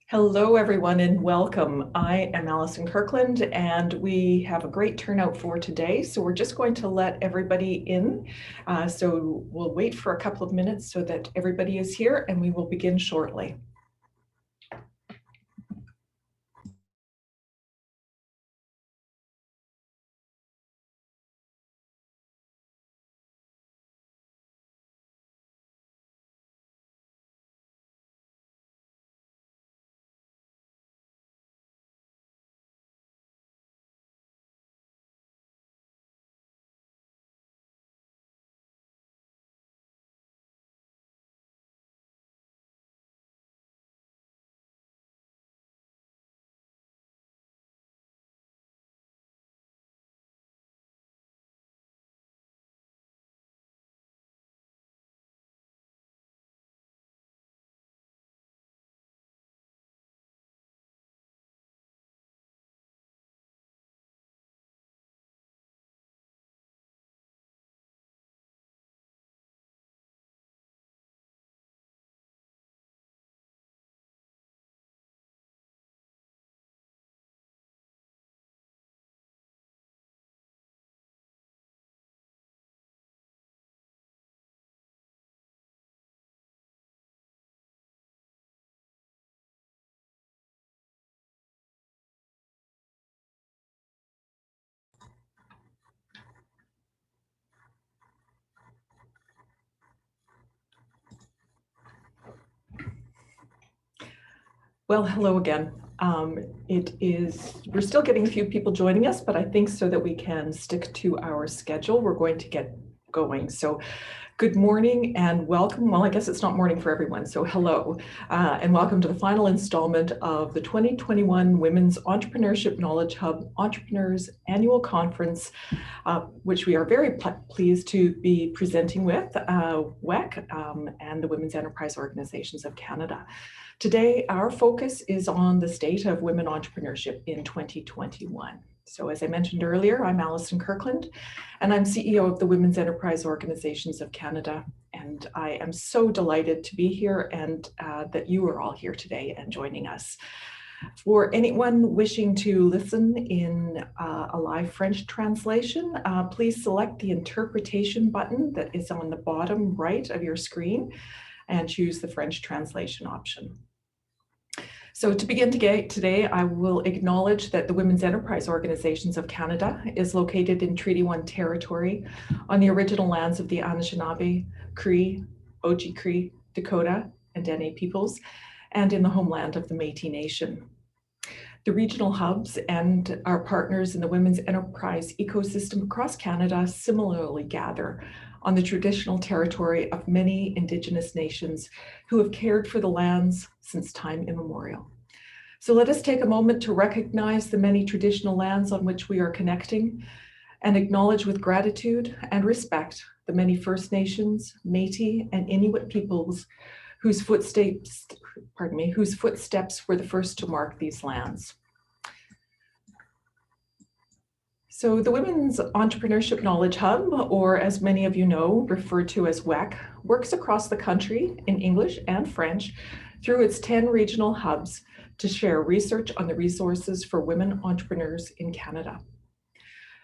Hello, everyone, and welcome. I am Alison Kirkland, and we have a great turnout for today. So we're just going to let everybody in. So we'll wait for a couple of minutes so that everybody is here, and we will begin shortly. Well, hello again. We're still getting a few people joining us, but I think so that we can stick to our schedule, we're going to get going. So good morning and welcome. Well, I guess it's not morning for everyone, so hello, and welcome to the final installment of the 2021 Women's Entrepreneurship Knowledge Hub Entrepreneurs Annual Conference, which we are very pleased to be presenting with WEKH and the Women's Enterprise Organizations of Canada. Today, our focus is on the state of women entrepreneurship in 2021. So as I mentioned earlier, I'm Alison Kirkland, and I'm CEO of the Women's Enterprise Organizations of Canada. And I am so delighted to be here and that you are all here today and joining us. For anyone wishing to listen in a live French translation, please select the interpretation button that is on the bottom right of your screen and choose the French translation option. So to begin today, I will acknowledge that the Women's Enterprise Organizations of Canada is located in Treaty 1 territory on the original lands of the Anishinaabe, Cree, Oji-Cree, Dakota, and Dene peoples, and in the homeland of the Métis Nation. The regional hubs and our partners in the women's enterprise ecosystem across Canada similarly gather on the traditional territory of many Indigenous nations who have cared for the lands since time immemorial. So let us take a moment to recognize the many traditional lands on which we are connecting and acknowledge with gratitude and respect the many First Nations, Métis, and Inuit peoples whose footsteps were the first to mark these lands. So the Women's Entrepreneurship Knowledge Hub, or as many of you know, referred to as WEKH, works across the country in English and French through its 10 regional hubs to share research on the resources for women entrepreneurs in Canada.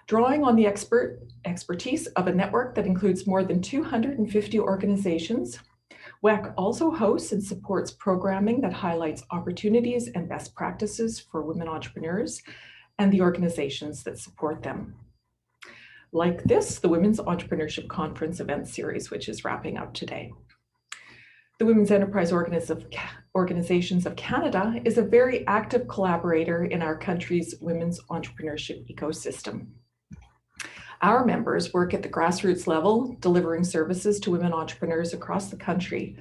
Drawing on the expertise of a network that includes more than 250 organizations, WEKH also hosts and supports programming that highlights opportunities and best practices for women entrepreneurs and the organizations that support them. Like this, the Women's Entrepreneurship Conference event series, which is wrapping up today. The Women's Enterprise Organizations of Canada is a very active collaborator in our country's women's entrepreneurship ecosystem. Our members work at the grassroots level, delivering services to women entrepreneurs across the country.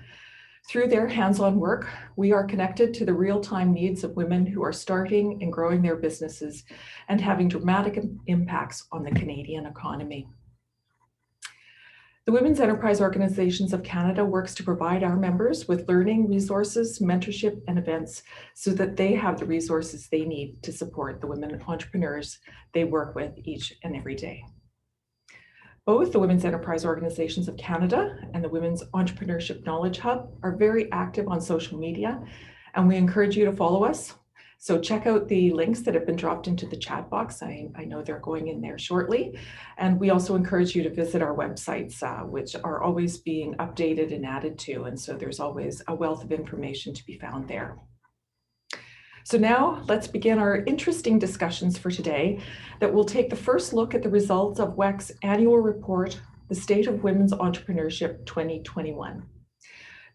Through their hands-on work, we are connected to the real-time needs of women who are starting and growing their businesses and having dramatic impacts on the Canadian economy. The Women's Enterprise Organizations of Canada works to provide our members with learning, resources, mentorship, and events so that they have the resources they need to support the women entrepreneurs they work with each and every day. Both the Women's Enterprise Organizations of Canada and the Women's Entrepreneurship Knowledge Hub are very active on social media and we encourage you to follow us. So check out the links that have been dropped into the chat box. I know they're going in there shortly. And we also encourage you to visit our websites, which are always being updated and added to. And so there's always a wealth of information to be found there. So now let's begin our interesting discussions for today that will take the first look at the results of WEKH's annual report, The State of Women's Entrepreneurship 2021.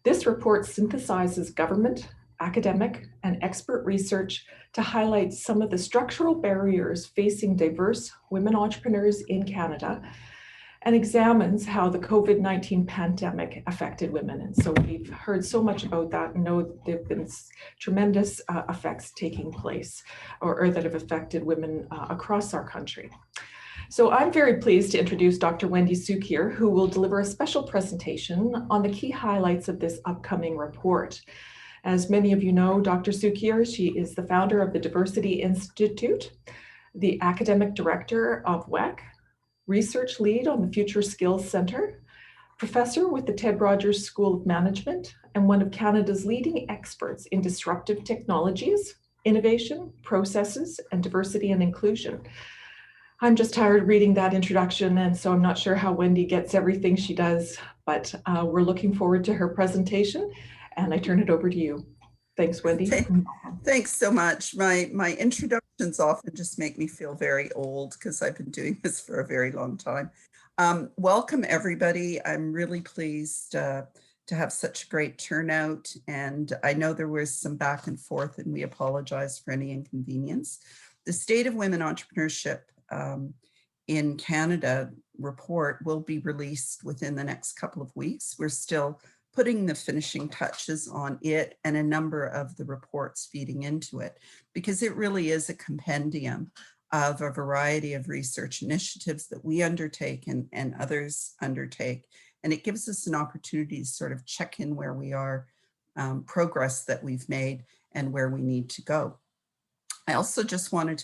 This report synthesizes government, academic, and expert research to highlight some of the structural barriers facing diverse women entrepreneurs in Canada and examines how the COVID-19 pandemic affected women. And so we've heard so much about that and know there have been tremendous effects taking place or that have affected women across our country. So I'm very pleased to introduce Dr. Wendy Cukier, who will deliver a special presentation on the key highlights of this upcoming report. As many of you know, Dr. Cukier, she is the founder of the Diversity Institute, the academic director of WEKH, research lead on the Future Skills Center, professor with the Ted Rogers School of Management, and one of Canada's leading experts in disruptive technologies, innovation, processes, and diversity and inclusion. I'm just tired reading that introduction, and so I'm not sure how Wendy gets everything she does, but we're looking forward to her presentation, and I turn it over to you. Thanks, Wendy. Thanks so much. My introductions often just make me feel very old because I've been doing this for a very long time. Welcome, everybody. I'm really pleased to have such a great turnout, and I know there was some back and forth, and we apologize for any inconvenience. The State of Women Entrepreneurship in Canada report will be released within the next couple of weeks. We're still putting the finishing touches on it and a number of the reports feeding into it, because it really is a compendium of a variety of research initiatives that we undertake and others undertake. And it gives us an opportunity to sort of check in where we are, progress that we've made, and where we need to go. I also just wanted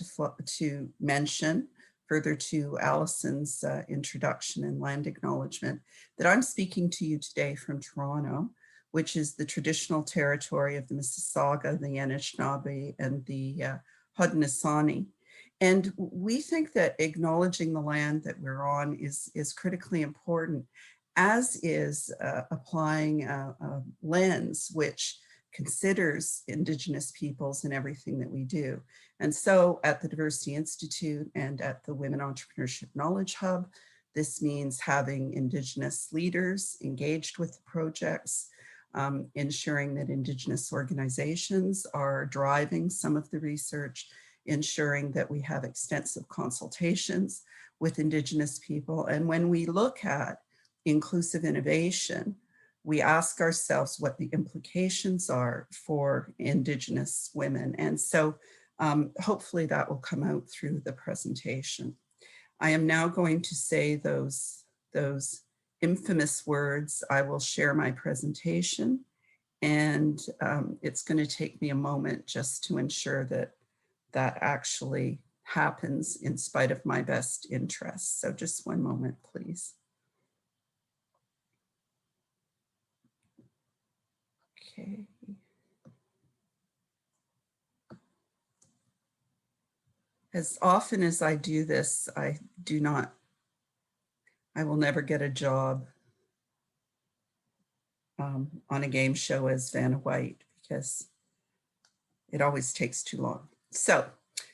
to mention, further to Alison's introduction and land acknowledgement, that I'm speaking to you today from Toronto, which is the traditional territory of the Mississauga, the Anishinaabe, and the Haudenosaunee. And we think that acknowledging the land that we're on is critically important, as is applying a lens which considers Indigenous peoples in everything that we do. And so at the Diversity Institute and at the Women Entrepreneurship Knowledge Hub, this means having Indigenous leaders engaged with the projects, ensuring that Indigenous organizations are driving some of the research, ensuring that we have extensive consultations with Indigenous people. And when we look at inclusive innovation, we ask ourselves what the implications are for Indigenous women. And so hopefully that will come out through the presentation. I am now going to say those infamous words. I will share my presentation, and it's going to take me a moment just to ensure that that actually happens in spite of my best interests. So just one moment, please. Okay. As often as I do this, I will never get a job on a game show as Vanna White, because it always takes too long. So,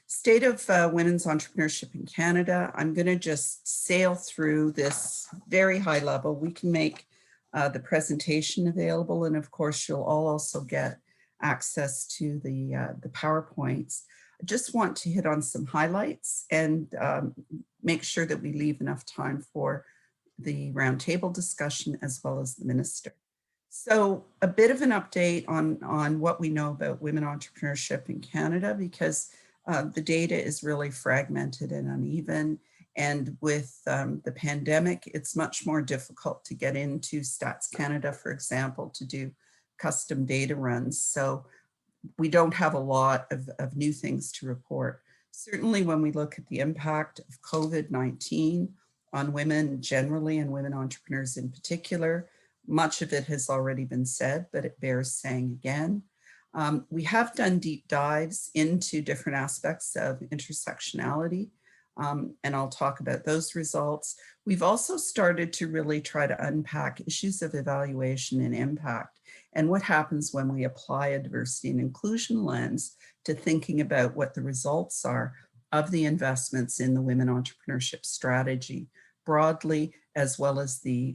State of Women's Entrepreneurship in Canada. I'm going to just sail through this very high level. We can make the presentation available, and of course you'll all also get access to the PowerPoints. I just want to hit on some highlights and make sure that we leave enough time for the roundtable discussion as well as the minister. So a bit of an update on what we know about women entrepreneurship in Canada, because the data is really fragmented and uneven. And with the pandemic, it's much more difficult to get into Stats Canada, for example, to do custom data runs. So we don't have a lot of new things to report. Certainly when we look at the impact of COVID-19 on women generally and women entrepreneurs in particular, much of it has already been said, but it bears saying again. We have done deep dives into different aspects of intersectionality, and I'll talk about those results. We've also started to really try to unpack issues of evaluation and impact, and what happens when we apply a diversity and inclusion lens to thinking about what the results are of the investments in the women entrepreneurship strategy broadly, as well as the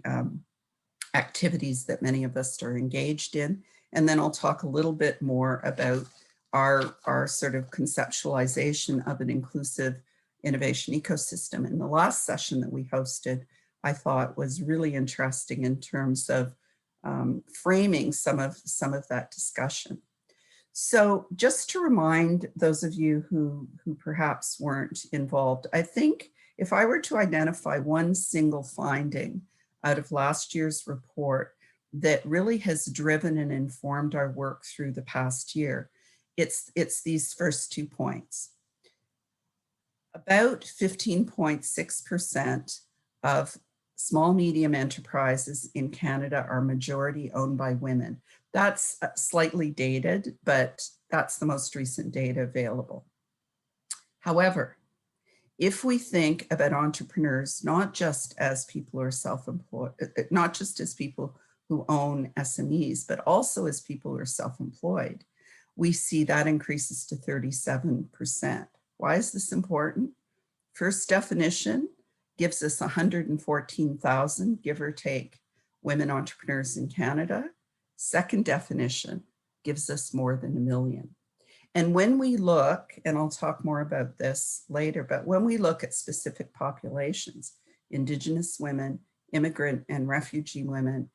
activities that many of us are engaged in. And then I'll talk a little bit more about our sort of conceptualization of an inclusive innovation ecosystem. And the last session that we hosted, I thought was really interesting in terms of framing some of that discussion. So just to remind those of you who perhaps weren't involved, I think if I were to identify one single finding out of last year's report that really has driven and informed our work through the past year, it's these first 2 points. About 15.6% of small medium enterprises in Canada are majority owned by women. That's slightly dated, but that's the most recent data available. However, if we think about entrepreneurs, not just as people who are self-employed, not just as people who own SMEs, but also as people who are self-employed, we see that increases to 37%. Why is this important? First definition gives us 114,000, give or take, women entrepreneurs in Canada. Second definition gives us more than 1 million. And when we look, and I'll talk more about this later, but when we look at specific populations, Indigenous women, immigrant and refugee women,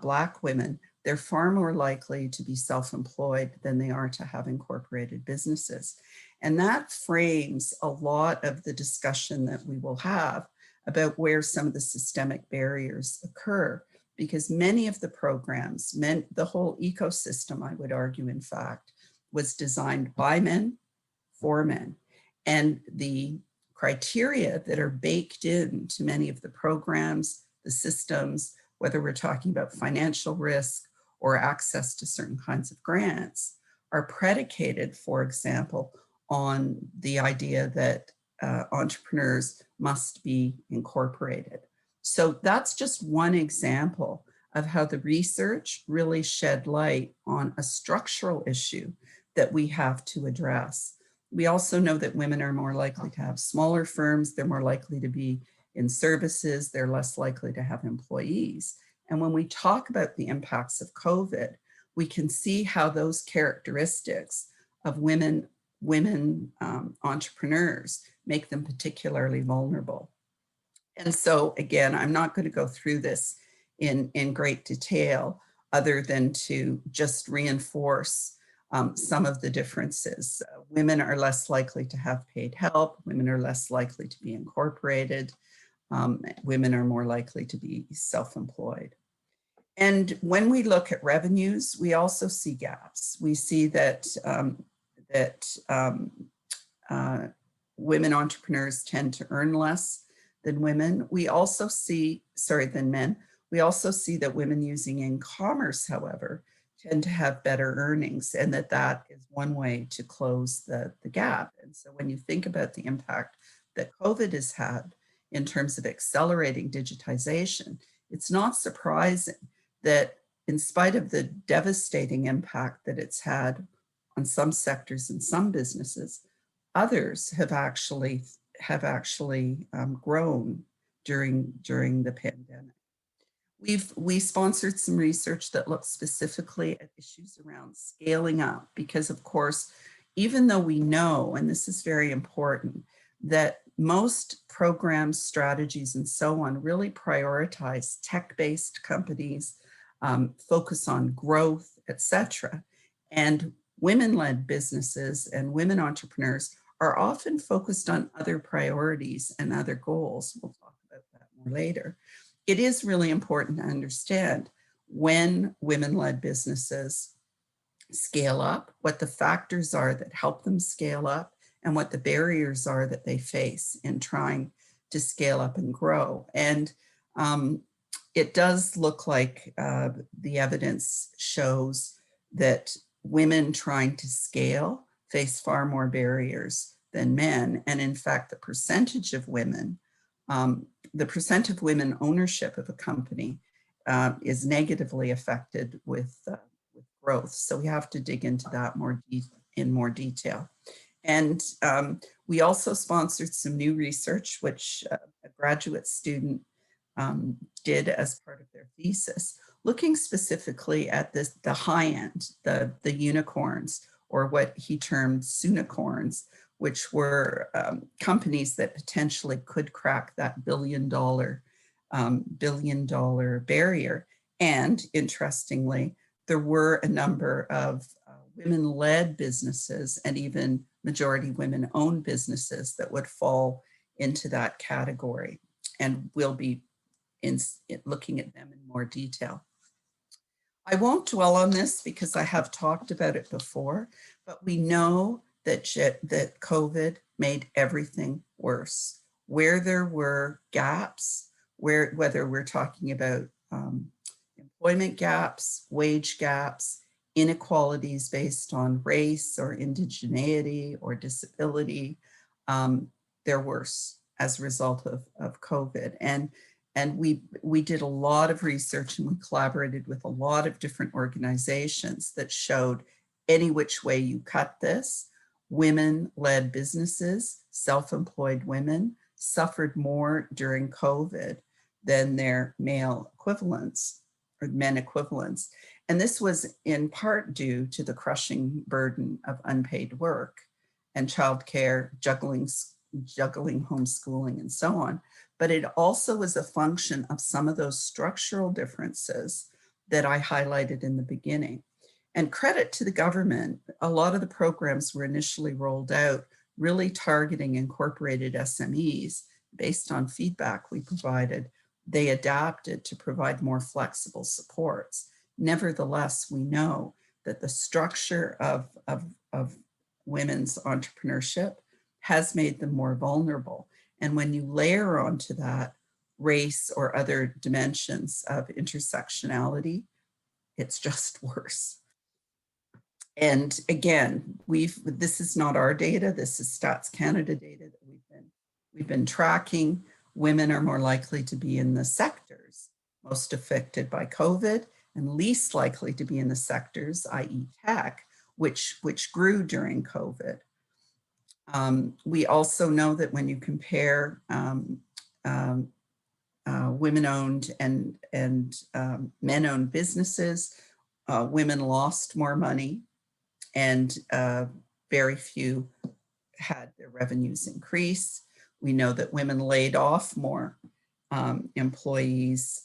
Black women, they're far more likely to be self-employed than they are to have incorporated businesses. And that frames a lot of the discussion that we will have about where some of the systemic barriers occur, because many of the programs, the whole ecosystem, I would argue, in fact, was designed by men for men. And the criteria that are baked into many of the programs, the systems, whether we're talking about financial risk or access to certain kinds of grants, are predicated, for example, on the idea that entrepreneurs must be incorporated. So that's just one example of how the research really shed light on a structural issue that we have to address. We also know that women are more likely to have smaller firms, they're more likely to be in services, they're less likely to have employees. And when we talk about the impacts of COVID, we can see how those characteristics of women entrepreneurs make them particularly vulnerable. And so again, I'm not going to go through this in great detail other than to just reinforce some of the differences. Women are less likely to have paid help. Women are less likely to be incorporated. Women are more likely to be self-employed. And when we look at revenues, we also see gaps. We see that women entrepreneurs tend to earn less than women. We also see, than men. We also see that women using e-commerce, however, tend to have better earnings, and that is one way to close the gap. And so when you think about the impact that COVID has had in terms of accelerating digitization, it's not surprising that in spite of the devastating impact that it's had on some sectors and some businesses, others have actually grown during the pandemic. We sponsored some research that looks specifically at issues around scaling up, because of course, even though we know, and this is very important, that most programs, strategies, and so on really prioritize tech-based companies, focus on growth, etc. And women-led businesses and women entrepreneurs are often focused on other priorities and other goals. We'll talk about that more later. It is really important to understand when women-led businesses scale up, what the factors are that help them scale up, and what the barriers are that they face in trying to scale up and grow. And it does look like the evidence shows that women trying to scale face far more barriers than men. And in fact, the percentage of women, the percent of women ownership of a company is negatively affected with growth. So we have to dig into that in more detail. And we also sponsored some new research, which a graduate student did as part of their thesis, looking specifically at the high end, the unicorns, or what he termed soonicorns, which were companies that potentially could crack that billion dollar barrier. And interestingly, there were a number of women-led businesses and even majority women-owned businesses that would fall into that category. And we'll be looking at them in more detail. I won't dwell on this because I have talked about it before, but we know that COVID made everything worse. Where there were gaps, whether we're talking about employment gaps, wage gaps, inequalities based on race or indigeneity or disability, they're worse as a result of COVID. And we did a lot of research, and we collaborated with a lot of different organizations that showed any which way you cut this, women-led businesses, self-employed women, suffered more during COVID than their male equivalents or men equivalents. And this was in part due to the crushing burden of unpaid work and childcare, juggling homeschooling, and so on. But it also was a function of some of those structural differences that I highlighted in the beginning. And credit to the government, a lot of the programs were initially rolled out really targeting incorporated SMEs based on feedback we provided. They adapted to provide more flexible supports. Nevertheless, we know that the structure of women's entrepreneurship has made them more vulnerable. And when you layer onto that race or other dimensions of intersectionality, it's just worse. And again, this is not our data, this is Stats Canada data that we've been tracking. Women are more likely to be in the sectors most affected by COVID and least likely to be in the sectors, i.e. tech, which grew during COVID. We also know that when you compare women-owned and men-owned businesses, women lost more money and very few had their revenues increase. We know that women laid off more employees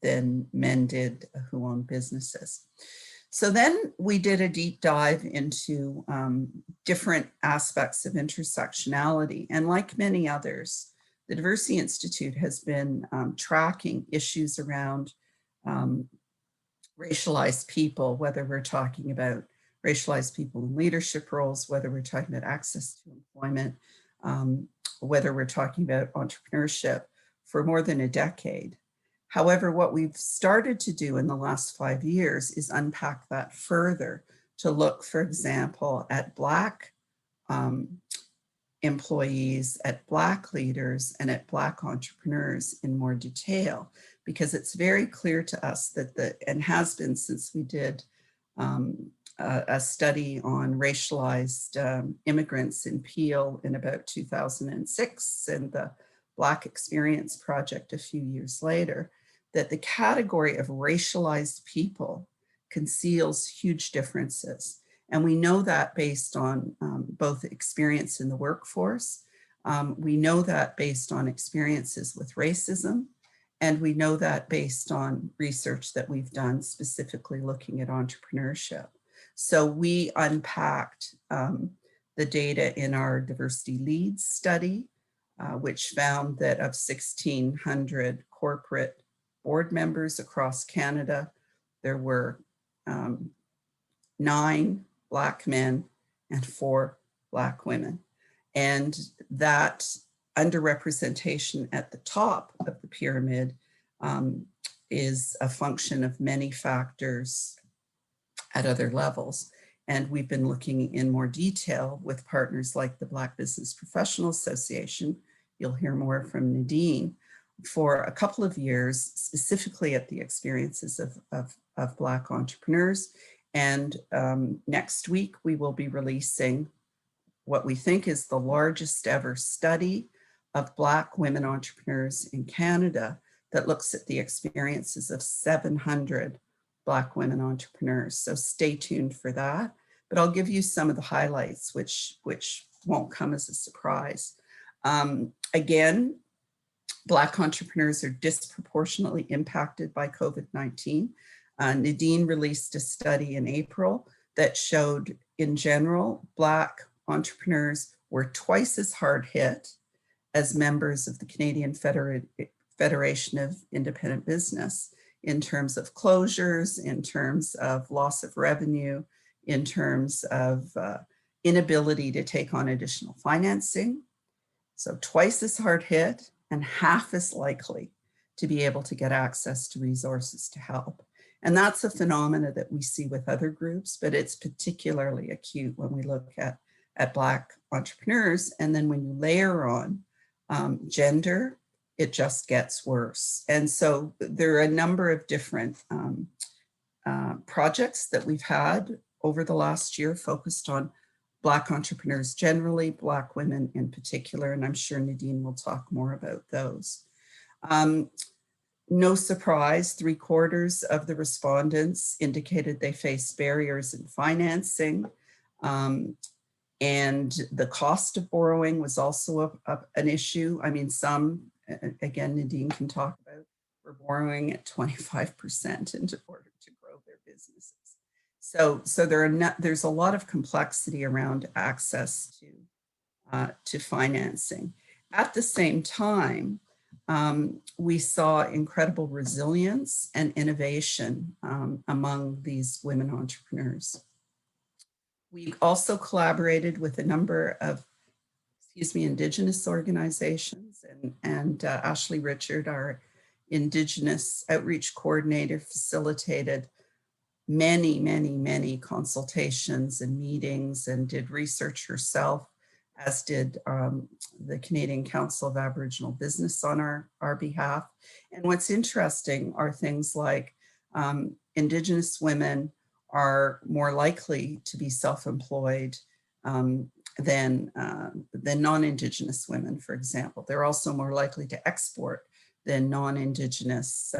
than men did who own businesses. So then we did a deep dive into different aspects of intersectionality. And like many others, the Diversity Institute has been tracking issues around racialized people, whether we're talking about racialized people in leadership roles, whether we're talking about access to employment, whether we're talking about entrepreneurship for more than a decade. However, what we've started to do in the last 5 years is unpack that further to look, for example, at Black employees, at Black leaders, and at Black entrepreneurs in more detail, because it's very clear to us that and has been since we did a study on racialized immigrants in Peel in about 2006 and the Black Experience Project a few years later, that the category of racialized people conceals huge differences. And we know that based on both experience in the workforce, we know that based on experiences with racism, and we know that based on research that we've done specifically looking at entrepreneurship. So we unpacked the data in our Diversity Leads study, which found that of 1,600 corporate board members across Canada, there were 9 Black men and 4 Black women. And that underrepresentation at the top of the pyramid is a function of many factors, at other levels. And we've been looking in more detail with partners like the Black Business Professional Association. You'll hear more from Nadine, for a couple of years, specifically at the experiences of Black entrepreneurs. And next week, we will be releasing what we think is the largest ever study of Black women entrepreneurs in Canada that looks at the experiences of 700 Black women entrepreneurs. So stay tuned for that. But I'll give you some of the highlights, which won't come as a surprise. Again, Black entrepreneurs are disproportionately impacted by COVID-19. Nadine released a study in April that showed, in general, Black entrepreneurs were twice as hard hit as members of the Canadian Federation of Independent Business in terms of closures, in terms of loss of revenue, in terms of inability to take on additional financing. So twice as hard hit and half as likely to be able to get access to resources to help. And that's a phenomena that we see with other groups, but it's particularly acute when we look at Black entrepreneurs. And then when you layer on gender, it just gets worse. And so there are a number of different projects that we've had over the last year focused on Black entrepreneurs generally, Black women in particular, and I'm sure Nadine will talk more about those. No surprise, 3/4 of the respondents indicated they face barriers in financing, and the cost of borrowing was also an issue. I mean, some, again, Nadine can talk about, were borrowing at 25% in order to grow their businesses. So there's a lot of complexity around access to financing. At the same time, we saw incredible resilience and innovation among these women entrepreneurs. We also collaborated with a number of, Indigenous organizations, and Ashley Richard, our Indigenous outreach coordinator, facilitated many consultations and meetings and did research herself, as did the Canadian Council of Aboriginal Business on our behalf. And what's interesting are things like Indigenous women are more likely to be self-employed than non-Indigenous women, for example. They're also more likely to export than non-Indigenous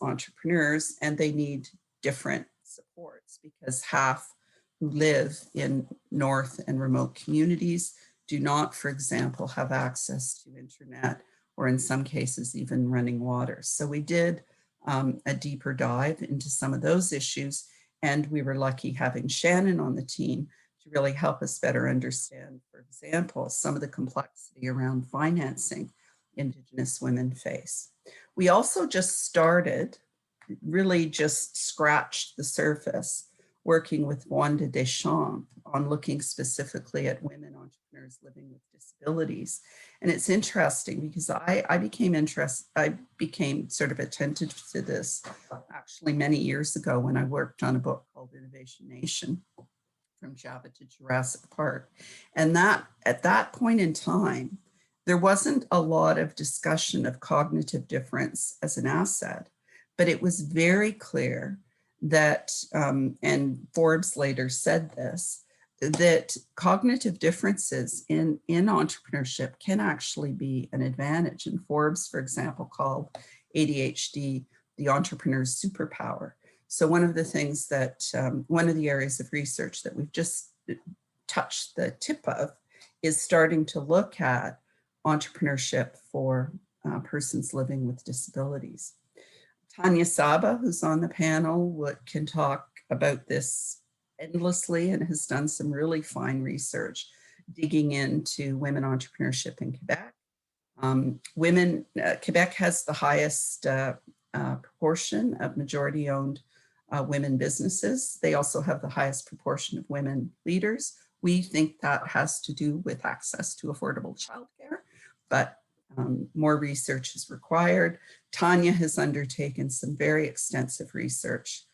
entrepreneurs, and they need different supports because half who live in North and remote communities do not, for example, have access to internet or in some cases even running water. So we did a deeper dive into some of those issues, and we were lucky having Shannon on the team to really help us better understand, for example, some of the complexity around financing Indigenous women face. We also just started, really just scratched the surface, working with Wanda Deschamps on looking specifically at women entrepreneurs living with disabilities. And it's interesting because I became sort of attentive to this actually many years ago when I worked on a book called Innovation Nation, From Java to Jurassic Park. And that at that point in time, there wasn't a lot of discussion of cognitive difference as an asset, but it was very clear that, and Forbes later said this, that cognitive differences in entrepreneurship can actually be an advantage. And Forbes, for example, called ADHD the entrepreneur's superpower. So one of the things that, one of the areas of research that we've just touched the tip of is starting to look at entrepreneurship for persons living with disabilities. Tanya Saba, who's on the panel, can talk about this endlessly and has done some really fine research digging into women entrepreneurship in Quebec. Quebec has the highest proportion of majority-owned women businesses. They also have the highest proportion of women leaders. We think that has to do with access to affordable childcare, but more research is required. Tanya has undertaken some very extensive research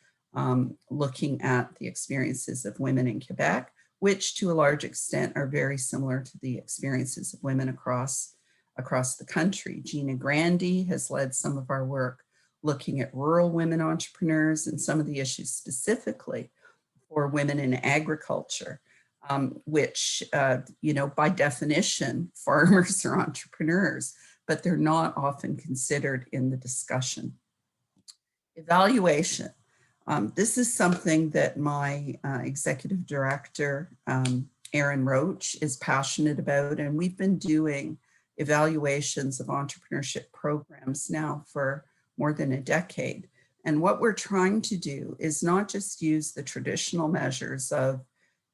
looking at the experiences of women in Quebec, which to a large extent are very similar to the experiences of women across the country. Gina Grandy has led some of our work looking at rural women entrepreneurs and some of the issues specifically for women in agriculture, which, by definition, farmers are entrepreneurs, but they're not often considered in the discussion. Evaluation. This is something that my executive director, Erin Roach, is passionate about, and we've been doing evaluations of entrepreneurship programs now for more than a decade. And what we're trying to do is not just use the traditional measures of,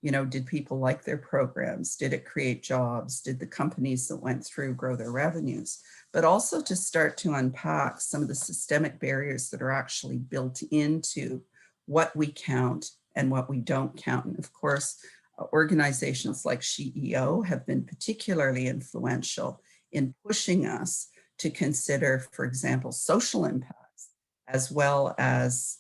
did people like their programs? Did it create jobs? Did the companies that went through grow their revenues? But also to start to unpack some of the systemic barriers that are actually built into what we count and what we don't count. And of course, organizations like SheEO have been particularly influential in pushing us to consider, for example, social impacts, as well as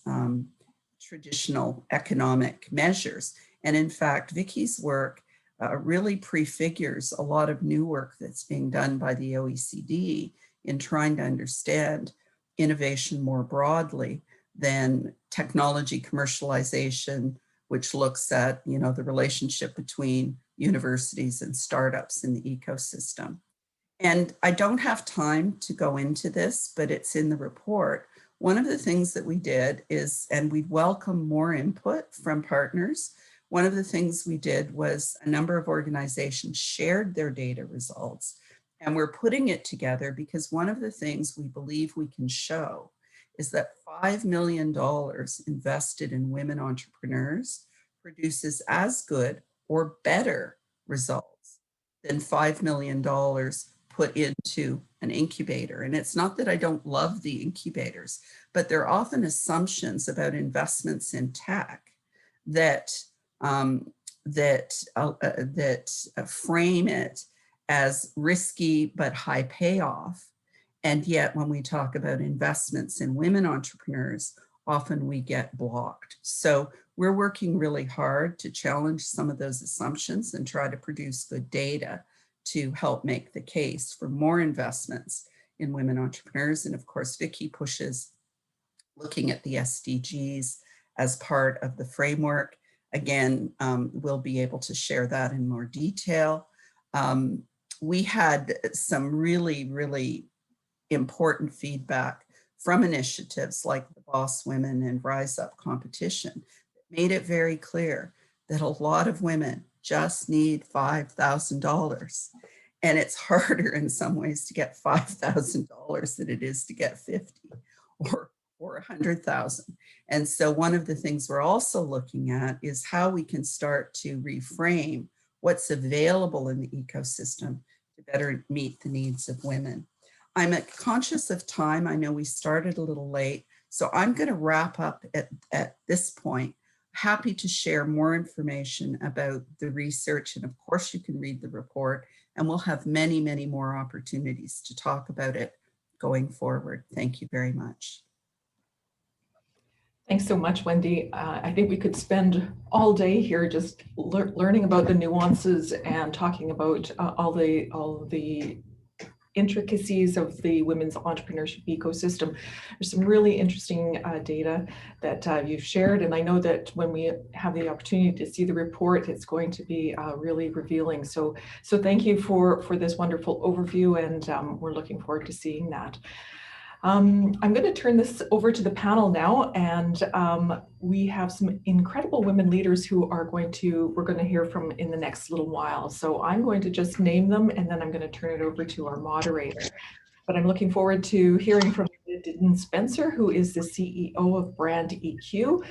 traditional economic measures. And in fact, Vicky's work really prefigures a lot of new work that's being done by the OECD in trying to understand innovation more broadly than technology commercialization, which looks at, the relationship between universities and startups in the ecosystem. And I don't have time to go into this, but it's in the report. One of the things that we did is, and we welcome more input from partners. One of the things we did was a number of organizations shared their data results, and we're putting it together because one of the things we believe we can show is that $5 million invested in women entrepreneurs produces as good or better results than $5 million put into an incubator. And it's not that I don't love the incubators, but there are often assumptions about investments in tech that frame it as risky but high payoff. And yet when we talk about investments in women entrepreneurs, often we get blocked. So we're working really hard to challenge some of those assumptions and try to produce good data to help make the case for more investments in women entrepreneurs. And of course, Vicky pushes looking at the SDGs as part of the framework. Again, we'll be able to share that in more detail. We had some really, really important feedback from initiatives like the Boss Women and Rise Up competition that made it very clear that a lot of women just need $5,000. And it's harder in some ways to get $5,000 than it is to get 50 or 100,000. And so one of the things we're also looking at is how we can start to reframe what's available in the ecosystem to better meet the needs of women. I'm conscious of time. I know we started a little late, so I'm going to wrap up at this point. Happy to share more information about the research, and of course you can read the report, and we'll have many, many more opportunities to talk about it going forward. Thank you very much. Thanks so much, Wendy. I think we could spend all day here just learning about the nuances and talking about all the intricacies of the women's entrepreneurship ecosystem. There's some really interesting data that you've shared, and I know that when we have the opportunity to see the report, it's going to be really revealing. So thank you for this wonderful overview, and we're looking forward to seeing that. I'm going to turn this over to the panel now, and we have some incredible women leaders who we're going to hear from in the next little while. So I'm going to just name them, and then I'm going to turn it over to our moderator. But I'm looking forward to hearing from Nadine Spencer, who is the CEO of BrandEQ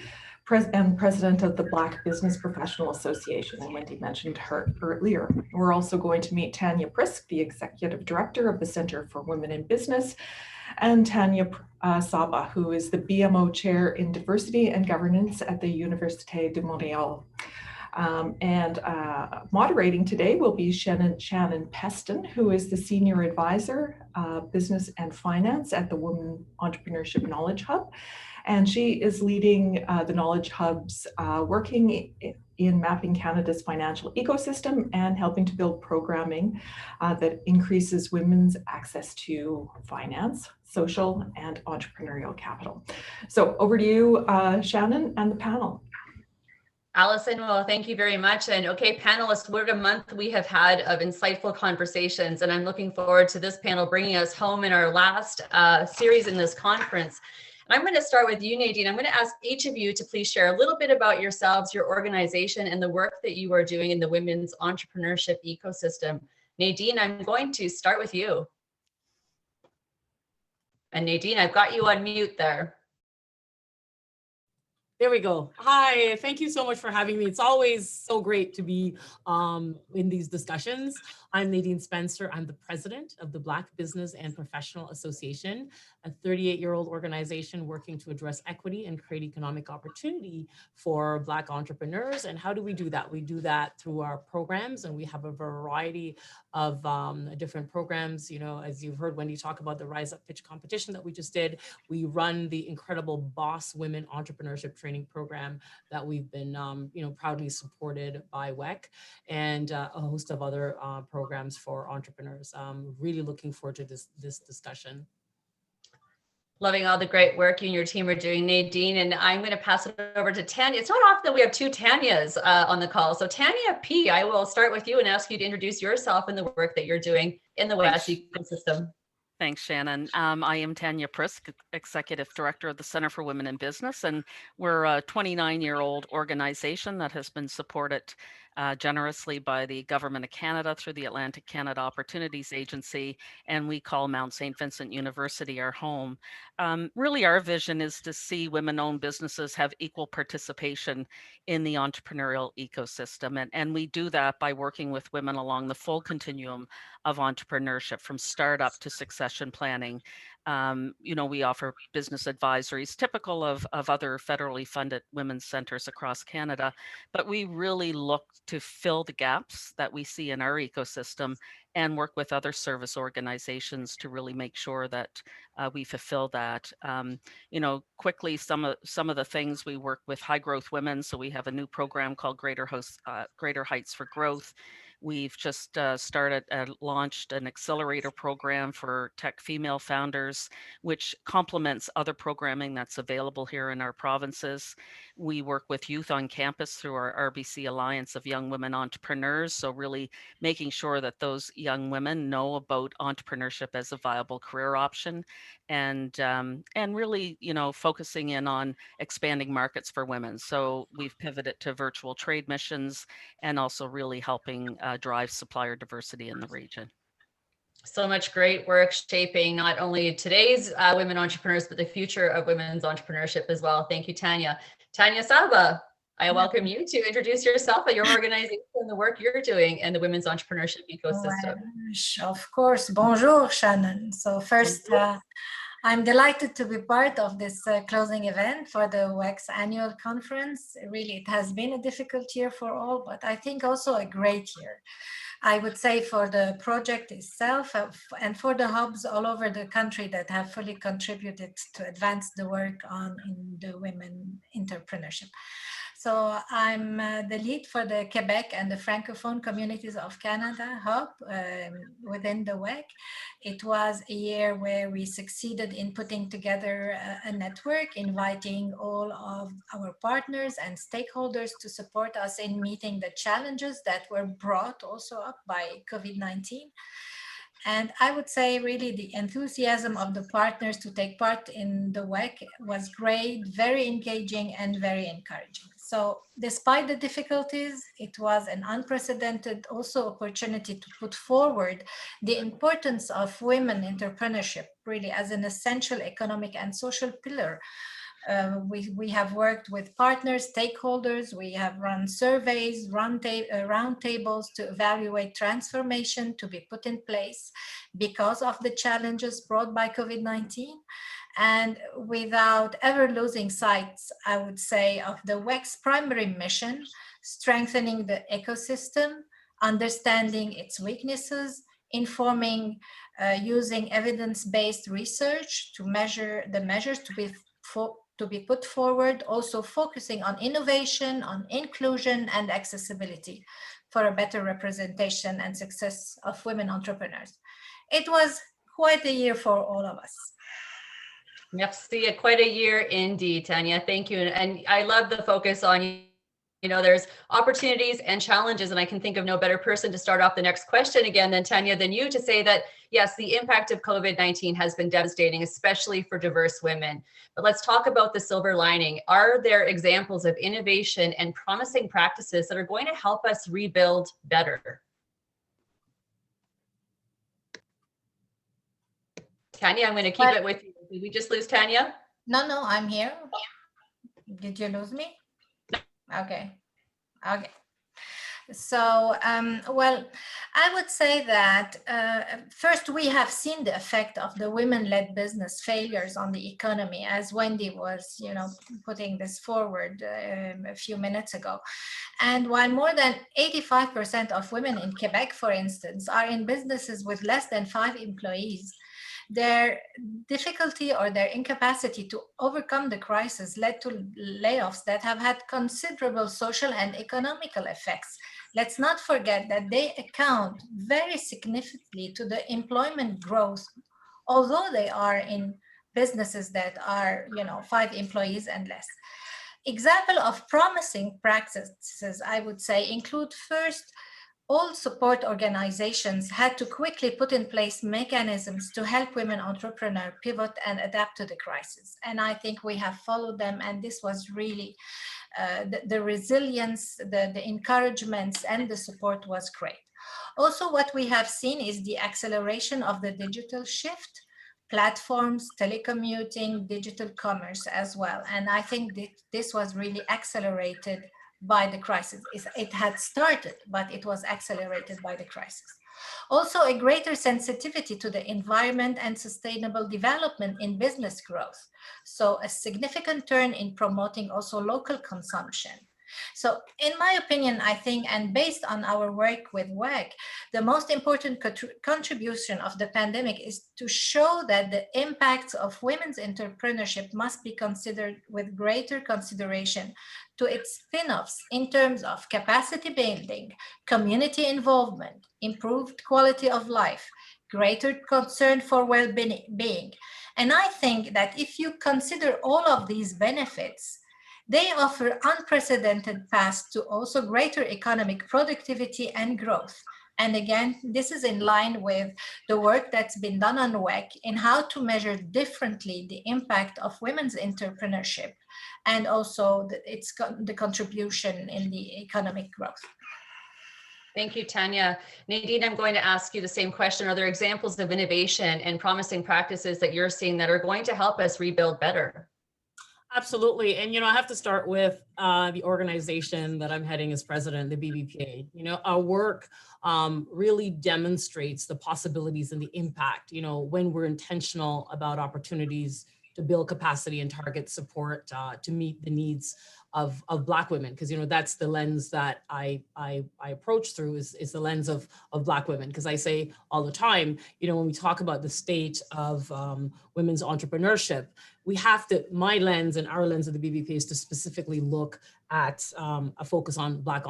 and president of the Black Business Professional Association, and Wendy mentioned her earlier. We're also going to meet Tanya Priske, the executive director of the Center for Women in Business, and Tanya Saba, who is the BMO chair in diversity and governance at the Université de Montréal. Moderating today will be Shannon Pestun, who is the Senior Advisor, Business and Finance at the Women Entrepreneurship Knowledge Hub. And she is leading the Knowledge Hub's working in mapping Canada's financial ecosystem and helping to build programming that increases women's access to finance, social, and entrepreneurial capital. So over to you, Shannon, and the panel. Alison, well, thank you very much. And okay, panelists, what a month we have had of insightful conversations, and I'm looking forward to this panel bringing us home in our last series in this conference. And I'm going to start with you, Nadine. I'm going to ask each of you to please share a little bit about yourselves, your organization, and the work that you are doing in the women's entrepreneurship ecosystem. Nadine, I'm going to start with you. And Nadine, I've got you on mute there. There we go. Hi, thank you so much for having me. It's always so great to be in these discussions. I'm Nadine Spencer. I'm the president of the Black Business and Professional Association, a 38-year-old organization working to address equity and create economic opportunity for Black entrepreneurs. And how do we do that? We do that through our programs, and we have a variety of different programs. You know, as you've heard Wendy talk about the Rise Up Pitch competition that we just did, we run the incredible Boss Women Entrepreneurship Training program that we've been, proudly supported by WEKH, and a host of other programs for entrepreneurs. Really looking forward to this discussion. Loving all the great work you and your team are doing, Nadine, and I'm going to pass it over to Tanya. It's not often that we have two Tanyas on the call. So Tanya P., I will start with you and ask you to introduce yourself and the work that you're doing in the WESC ecosystem. Thanks, Shannon. I am Tanya Priske, Executive Director of the Center for Women in Business, and we're a 29-year-old organization that has been supported generously by the Government of Canada through the Atlantic Canada Opportunities Agency, and we call Mount St. Vincent University our home. Really, our vision is to see women-owned businesses have equal participation in the entrepreneurial ecosystem, and we do that by working with women along the full continuum of entrepreneurship, from startup to succession planning. We offer business advisories typical of other federally funded women's centers across Canada, but we really look to fill the gaps that we see in our ecosystem and work with other service organizations to really make sure that we fulfill that. Quickly, some of the things we work with high growth women. So we have a new program called Greater Heights for Growth. We've just launched an accelerator program for tech female founders, which complements other programming that's available here in our provinces. We work with youth on campus through our RBC Alliance of Young Women Entrepreneurs. So really making sure that those young women know about entrepreneurship as a viable career option, and really, focusing in on expanding markets for women. So we've pivoted to virtual trade missions and also really helping drive supplier diversity in the region. So much great work shaping not only today's women entrepreneurs, but the future of women's entrepreneurship as well. Thank you, Tanya. Tanya Saba, I welcome you to introduce yourself and your organization and the work you're doing in the women's entrepreneurship ecosystem. Of course. Bonjour, Shannon. So first, I'm delighted to be part of this closing event for the WEKH's annual conference. Really, it has been a difficult year for all, but I think also a great year. I would say for the project itself and for the hubs all over the country that have fully contributed to advance the work in the women entrepreneurship. So I'm the lead for the Quebec and the Francophone communities of Canada hub within the WEKH. It was a year where we succeeded in putting together a network, inviting all of our partners and stakeholders to support us in meeting the challenges that were brought also up by COVID-19. And I would say really the enthusiasm of the partners to take part in the WEKH was great, very engaging and very encouraging. So despite the difficulties, it was an unprecedented also opportunity to put forward the importance of women entrepreneurship really as an essential economic and social pillar. We have worked with partners, stakeholders, we have run surveys, roundtables to evaluate transformation to be put in place because of the challenges brought by COVID-19. and without ever losing sight, I would say, of the WEKH's primary mission, strengthening the ecosystem, understanding its weaknesses, informing, using evidence-based research to measure the measures to be put forward, also focusing on innovation, on inclusion and accessibility for a better representation and success of women entrepreneurs. It was quite a year for all of us. Merci, quite a year indeed, Tanya. Thank you. And I love the focus on, there's opportunities and challenges, and I can think of no better person to start off the next question again than Tanya, than you, to say that, yes, the impact of COVID-19 has been devastating, especially for diverse women. But let's talk about the silver lining. Are there examples of innovation and promising practices that are going to help us rebuild better? Tanya, I'm going to keep it with you. Did we just lose Tanya? No, I'm here. Did you lose me? Okay. So, well, I would say that first we have seen the effect of the women-led business failures on the economy, as Wendy was, putting this forward a few minutes ago. And while more than 85% of women in Quebec, for instance, are in businesses with less than 5 employees, their difficulty or their incapacity to overcome the crisis led to layoffs that have had considerable social and economical effects. Let's not forget that they account very significantly to the employment growth, although they are in businesses that are, 5 employees and less. Example of promising practices, I would say, include first, all support organizations had to quickly put in place mechanisms to help women entrepreneurs pivot and adapt to the crisis. And I think we have followed them, and this was really the resilience, the encouragements, and the support was great. Also, what we have seen is the acceleration of the digital shift, platforms, telecommuting, digital commerce as well. And I think this was really accelerated by the crisis. It had started, but it was accelerated by the crisis. Also, a greater sensitivity to the environment and sustainable development in business growth. So a significant turn in promoting also local consumption. So in my opinion, I think, and based on our work with WEKH, the most important contribution of the pandemic is to show that the impacts of women's entrepreneurship must be considered with greater consideration to its spin-offs in terms of capacity building, community involvement, improved quality of life, greater concern for well-being. And I think that if you consider all of these benefits, they offer unprecedented paths to also greater economic productivity and growth. And again, this is in line with the work that's been done on WEKH in how to measure differently the impact of women's entrepreneurship and also the contribution in the economic growth. Thank you, Tanya. Nadine, I'm going to ask you the same question. Are there examples of innovation and promising practices that you're seeing that are going to help us rebuild better? Absolutely. And, I have to start with the organization that I'm heading as president, the BBPA. Our work really demonstrates the possibilities and the impact, when we're intentional about opportunities to build capacity and target support to meet the needs of Black women, because that's the lens that I approach through is the lens of Black women, because I say all the time, when we talk about the state of women's entrepreneurship, we have to, my lens and our lens of the BBP is to specifically look at a focus on Black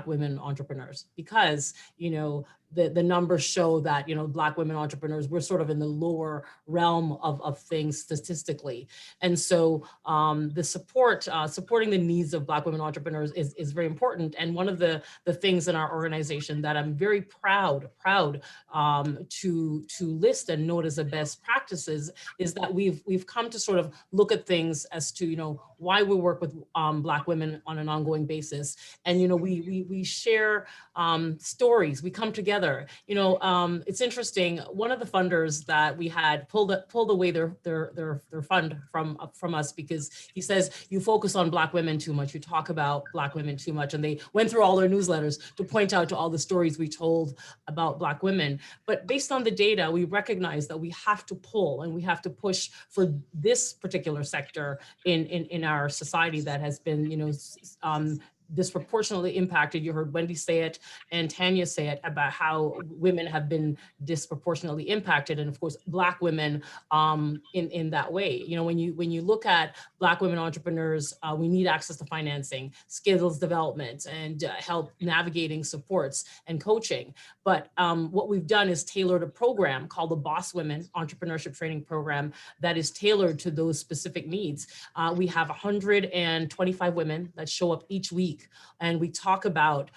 women entrepreneurs, because the numbers show that Black women entrepreneurs, we're sort of in the lower realm of things statistically, and so the supporting the needs of Black women entrepreneurs is very important. And one of the things in our organization that I'm very proud to list and note as the best practices is that we've come to sort of look at things as to why we work with Black women on an ongoing basis. And, we share stories, we come together. It's interesting. One of the funders that we had pulled away their fund from us because he says, you focus on Black women too much, you talk about Black women too much. And they went through all their newsletters to point out to all the stories we told about Black women. But based on the data, we recognize that we have to pull and we have to push for this particular sector in our society that has been, disproportionately impacted. You heard Wendy say it and Tanya say it about how women have been disproportionately impacted, and of course Black women in that way. When you look at Black women entrepreneurs, we need access to financing, skills development, and help navigating supports and coaching. But what we've done is tailored a program called the Boss Women Entrepreneurship Training Program that is tailored to those specific needs. We have 125 women that show up each week, and we talk about,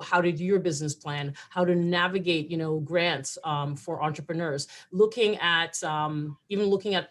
how to do your business plan, how to navigate, grants for entrepreneurs, looking at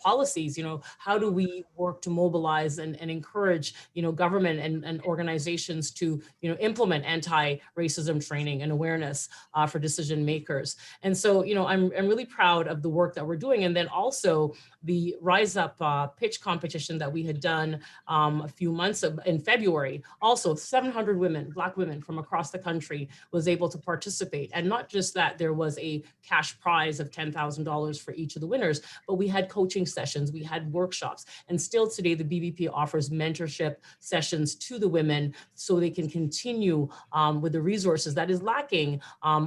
policies, how do we work to mobilize and encourage, government and organizations to, implement anti-racism training and awareness for decision makers. And so, I'm really proud of the work that we're doing. And then also the Rise Up pitch competition that we had done a few months in February, also 700 women, Black women from across the country was able to participate. And not just that, there was a cash prize of $10,000 for each of the winners, but we had coaching sessions, we had workshops, and still today the BVP offers mentorship sessions to the women so they can continue with the resources that is lacking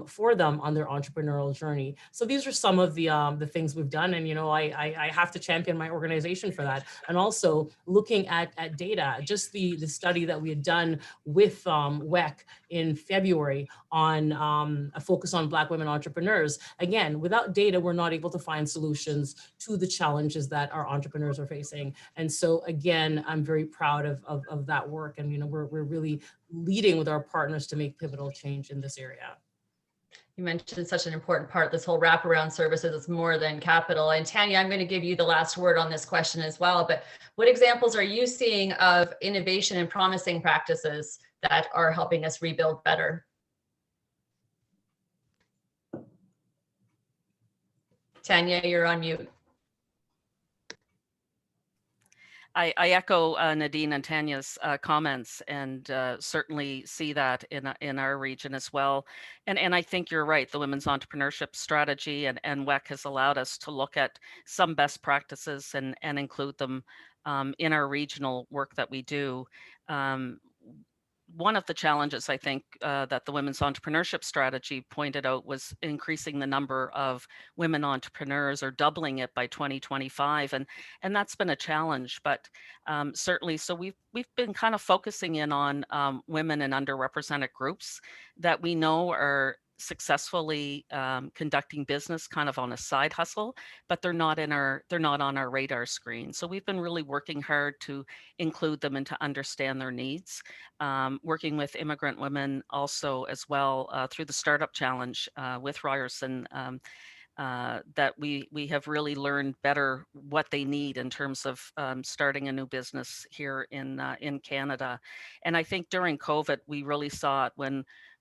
for them on their entrepreneurial journey. So these are some of the things we've done, and I have to champion my organization for that. And also looking at data, just the study that we had done with WEKH in February on a focus on Black women entrepreneurs. Again, without data, we're not able to find solutions to the challenges that our entrepreneurs are facing. And so again, I'm very proud of that work. And we're really leading with our partners to make pivotal change in this area. You mentioned such an important part, this whole wraparound services is more than capital. And Tanya, I'm going to give you the last word on this question as well, but what examples are you seeing of innovation and promising practices that are helping us rebuild better? Tanya, you're on mute. I echo Nadine and Tanya's comments, and certainly see that in our region as well. And I think you're right. The Women's Entrepreneurship Strategy and WEKH has allowed us to look at some best practices and include them in our regional work that we do. One of the challenges I think that the Women's Entrepreneurship Strategy pointed out was increasing the number of women entrepreneurs, or doubling it by 2025, and that's been a challenge. But certainly, so we've been kind of focusing in on women and underrepresented groups that we know are successfully conducting business kind of on a side hustle, but they're not on our radar screen. So we've been really working hard to include them and to understand their needs. Working with immigrant women also as well through the Startup Challenge with Ryerson, that we have really learned better what they need in terms of starting a new business here in Canada. And I think during COVID, we really saw it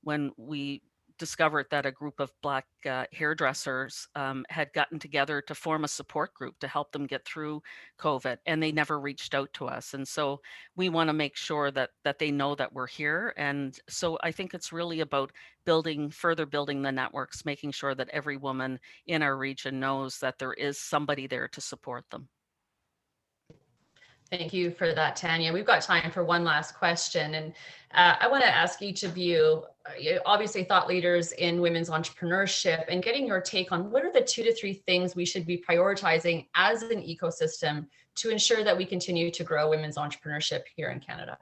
when we discovered that a group of Black hairdressers had gotten together to form a support group to help them get through COVID, and they never reached out to us. And so we want to make sure that they know that we're here. And so I think it's really about further building the networks, making sure that every woman in our region knows that there is somebody there to support them. Thank you for that, Tanya. We've got time for one last question. And I want to ask each of you, obviously thought leaders in women's entrepreneurship, and getting your take on what are the 2 to 3 things we should be prioritizing as an ecosystem to ensure that we continue to grow women's entrepreneurship here in Canada.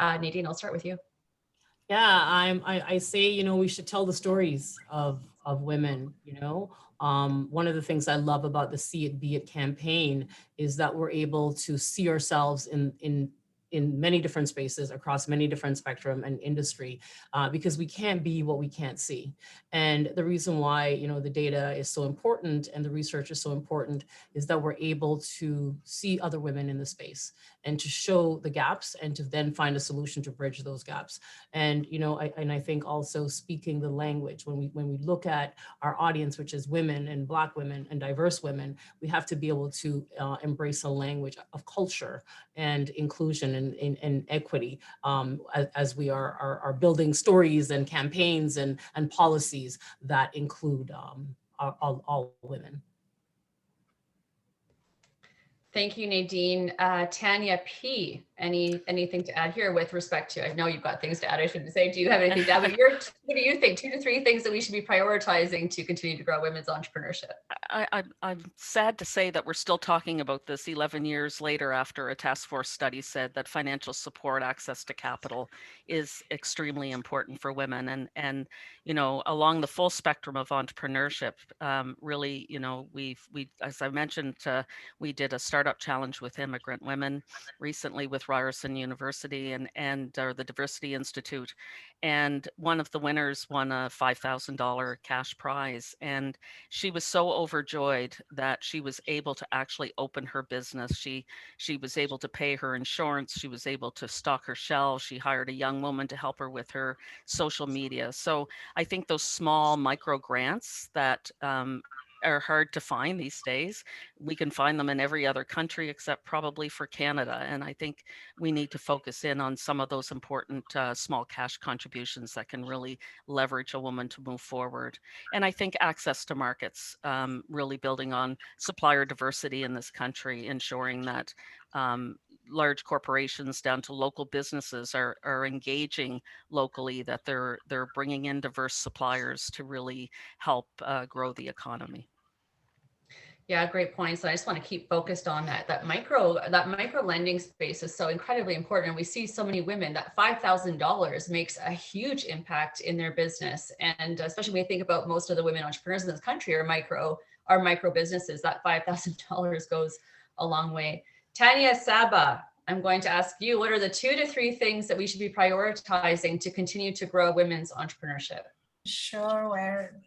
Nadine, I'll start with you. Yeah, I say, we should tell the stories of women, One of the things I love about the See It, Be It campaign is that we're able to see ourselves in in many different spaces across many different spectrum and industry, because we can't be what we can't see. And the reason why, the data is so important and the research is so important is that we're able to see other women in the space and to show the gaps and to then find a solution to bridge those gaps. And, I think also speaking the language, when we look at our audience, which is women and Black women and diverse women, we have to be able to embrace a language of culture and inclusion and equity, as we are building stories and campaigns and policies that include all women. Thank you, Nadine. Tanya P, anything to add here with respect to, I know you've got things to add, I shouldn't say, do you have anything to add? But what do you think, 2 to 3 things that we should be prioritizing to continue to grow women's entrepreneurship? I'm sad to say that we're still talking about this 11 years later after a task force study said that financial support, access to capital is extremely important for women. And along the full spectrum of entrepreneurship, really, we as I mentioned, we did a startup challenge with immigrant women recently with Ryerson University and the Diversity Institute. And one of the winners won a $5,000 cash prize. And she was so overjoyed that she was able to actually open her business. She was able to pay her insurance. She was able to stock her shelves. She hired a young woman to help her with her social media. So I think those small micro grants that are hard to find these days. We can find them in every other country except probably for Canada. And I think we need to focus in on some of those important small cash contributions that can really leverage a woman to move forward. And I think access to markets, really building on supplier diversity in this country, ensuring that large corporations down to local businesses are engaging locally, that they're bringing in diverse suppliers to really help grow the economy. Yeah, great points. So I just want to keep focused on that micro lending space is so incredibly important. And we see so many women that $5,000 makes a huge impact in their business. And especially when you think about most of the women entrepreneurs in this country are micro businesses, that $5,000 goes a long way. Tanya, Saba, I'm going to ask you, what are the 2 to 3 things that we should be prioritizing to continue to grow women's entrepreneurship? Sure, where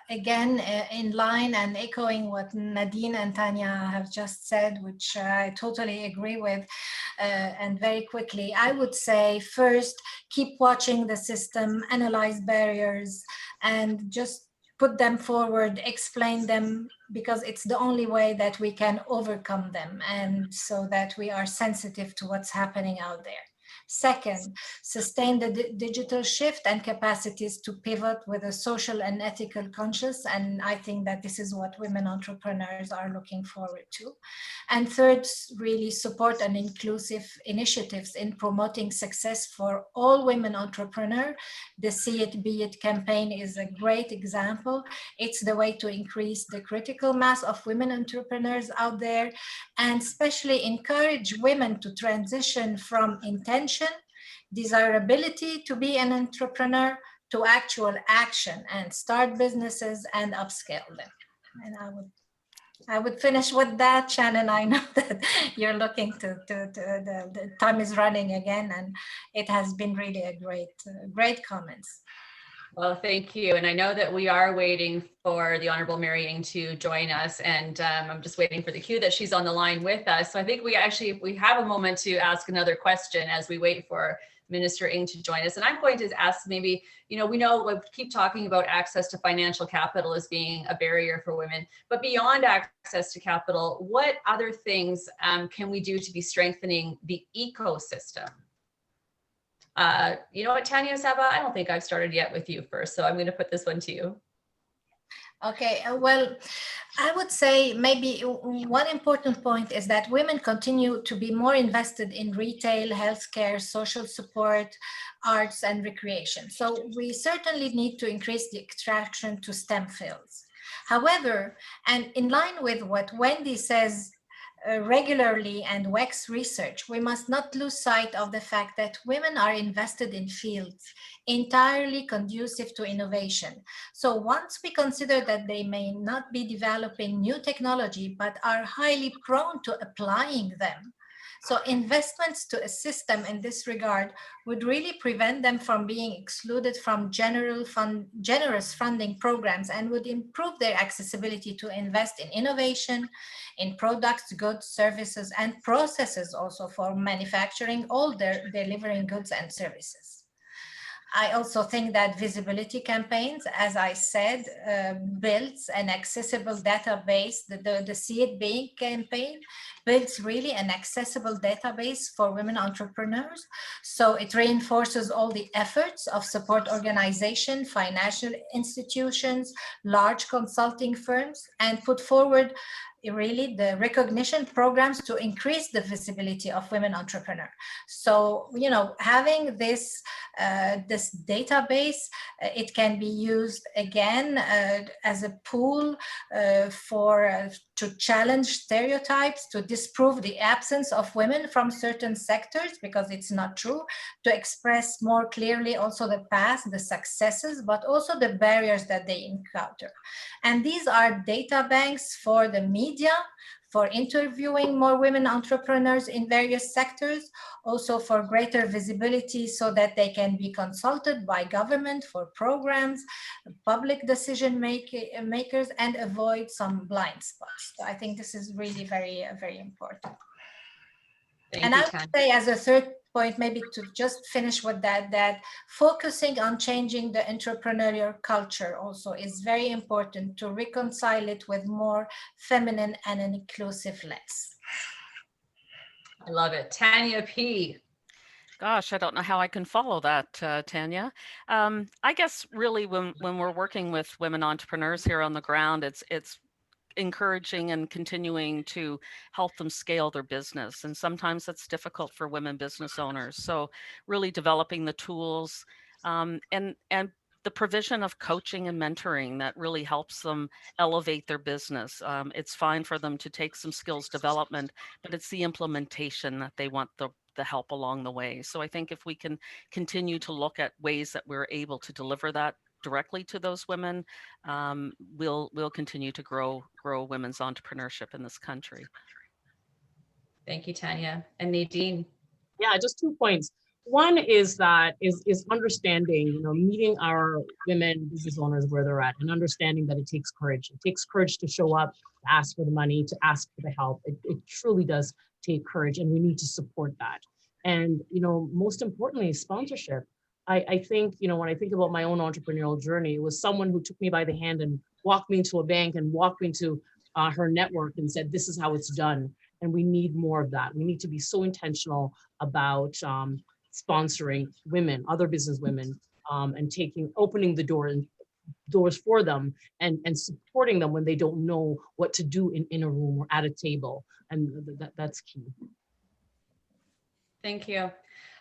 again, in line and echoing what Nadine and Tanya have just said, which I totally agree with, and very quickly, I would say first, keep watching the system, analyze barriers, and just put them forward, explain them, because it's the only way that we can overcome them, and so that we are sensitive to what's happening out there. Second, sustain the digital shift and capacities to pivot with a social and ethical conscience. And I think that this is what women entrepreneurs are looking forward to. And third, really support an inclusive initiatives in promoting success for all women entrepreneurs. The See It, Be It campaign is a great example. It's the way to increase the critical mass of women entrepreneurs out there, and especially encourage women to transition from intention, desirability to be an entrepreneur, to actual action and start businesses and upscale them. And I would finish with that. Shannon, I know that you're looking to the time is running again, and it has been really a great comments. Well, thank you. And I know that we are waiting for the Honourable Mary Ng to join us, and I'm just waiting for the cue that she's on the line with us. So I think we have a moment to ask another question as we wait for Minister Ng to join us. And I'm going to ask maybe, we keep talking about access to financial capital as being a barrier for women, but beyond access to capital, what other things can we do to be strengthening the ecosystem? You know what, Tanya, Saba, I don't think I've started yet with you first, so I'm going to put this one to you. Okay, well, I would say maybe one important point is that women continue to be more invested in retail, healthcare, social support, arts, and recreation. So we certainly need to increase the attraction to STEM fields. However, and in line with what Wendy says regularly and WEKH research, we must not lose sight of the fact that women are invested in fields entirely conducive to innovation. So once we consider that they may not be developing new technology, but are highly prone to applying them, So investments to assist them in this regard would really prevent them from being excluded from generous funding programs and would improve their accessibility to invest in innovation, in products, goods, services, and processes also for manufacturing all their delivering goods and services. I also think that visibility campaigns, as I said, builds an accessible database. The See It Being campaign builds really an accessible database for women entrepreneurs. So it reinforces all the efforts of support organizations, financial institutions, large consulting firms, and put forward really the recognition programs to increase the visibility of women entrepreneurs. So, you know, having this this database, it can be used again as a pool to challenge stereotypes, to disprove the absence of women from certain sectors, because it's not true, to express more clearly also the past, the successes, but also the barriers that they encounter. And these are data banks for the media, for interviewing more women entrepreneurs in various sectors, also for greater visibility so that they can be consulted by government for programs, public decision makers, and avoid some blind spots. So I think this is really very, very important. And I would say as a third point, maybe to just finish with that focusing on changing the entrepreneurial culture also is very important to reconcile it with more feminine and an inclusive lens. I love it. Tanya P. Gosh, I don't know how I can follow that, Tanya. I guess really when we're working with women entrepreneurs here on the ground, it's encouraging and continuing to help them scale their business. And sometimes that's difficult for women business owners. So really developing the tools and the provision of coaching and mentoring that really helps them elevate their business. It's fine for them to take some skills development, but it's the implementation that they want the help along the way. So I think if we can continue to look at ways that we're able to deliver that directly to those women, we'll continue to grow women's entrepreneurship in this country. Thank you, Tanya. And Nadine. Yeah, just 2 points. One is understanding, you know, meeting our women business owners where they're at and understanding that it takes courage. It takes courage to show up, to ask for the money, to ask for the help. It truly does take courage, and we need to support that. And, you know, most importantly, sponsorship. I think, you know, when I think about my own entrepreneurial journey, it was someone who took me by the hand and walked me into a bank and walked me into her network and said, this is how it's done. And we need more of that. We need to be so intentional about sponsoring women, other business women, and opening the doors for them and supporting them when they don't know what to do in a room or at a table. And that's key. Thank you.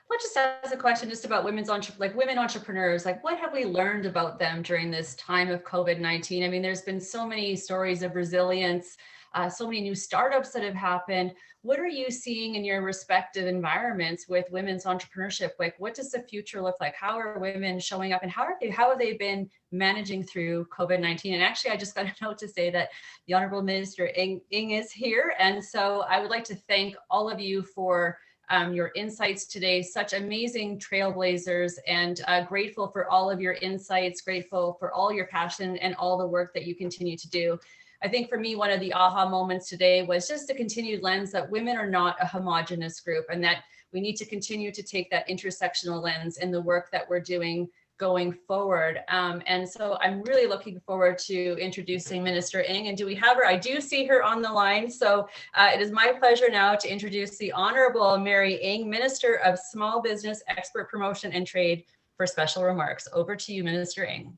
Let's just ask a question just about women entrepreneurs. Like, what have we learned about them during this time of COVID-19? I mean, there's been so many stories of resilience, so many new startups that have happened. What are you seeing in your respective environments with women's entrepreneurship? Like, what does the future look like? How are women showing up, and how have they been managing through COVID-19? And actually, I just got a note to say that the Honourable Minister Ng is here. And so I would like to thank all of you for your insights today, such amazing trailblazers, and grateful for all of your insights, grateful for all your passion and all the work that you continue to do. I think for me, one of the aha moments today was just a continued lens that women are not a homogenous group, and that we need to continue to take that intersectional lens in the work that we're doing going forward. And so I'm really looking forward to introducing Minister Ng. And do we have her? I do see her on the line. So it is my pleasure now to introduce the Honourable Mary Ng, Minister of Small Business, Export Promotion and Trade, for special remarks. Over to you, Minister Ng.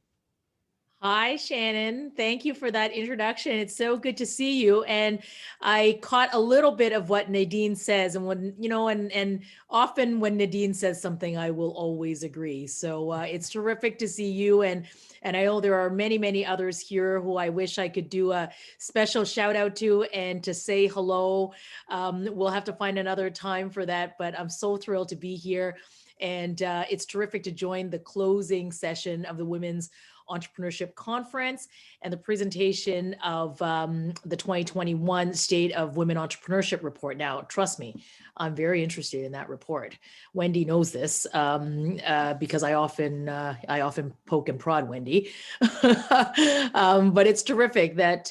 Hi, Shannon. Thank you for that introduction. It's so good to see you. And I caught a little bit of what Nadine says, and when, you know, and often when Nadine says something, I will always agree. So it's terrific to see you. And I know there are many, many others here who I wish I could do a special shout out to and to say hello. We'll have to find another time for that, but I'm so thrilled to be here. And it's terrific to join the closing session of the Women's Entrepreneurship Conference and the presentation of the 2021 State of Women Entrepreneurship Report. Now, trust me, I'm very interested in that report. Wendy knows this because I often poke and prod Wendy, but it's terrific that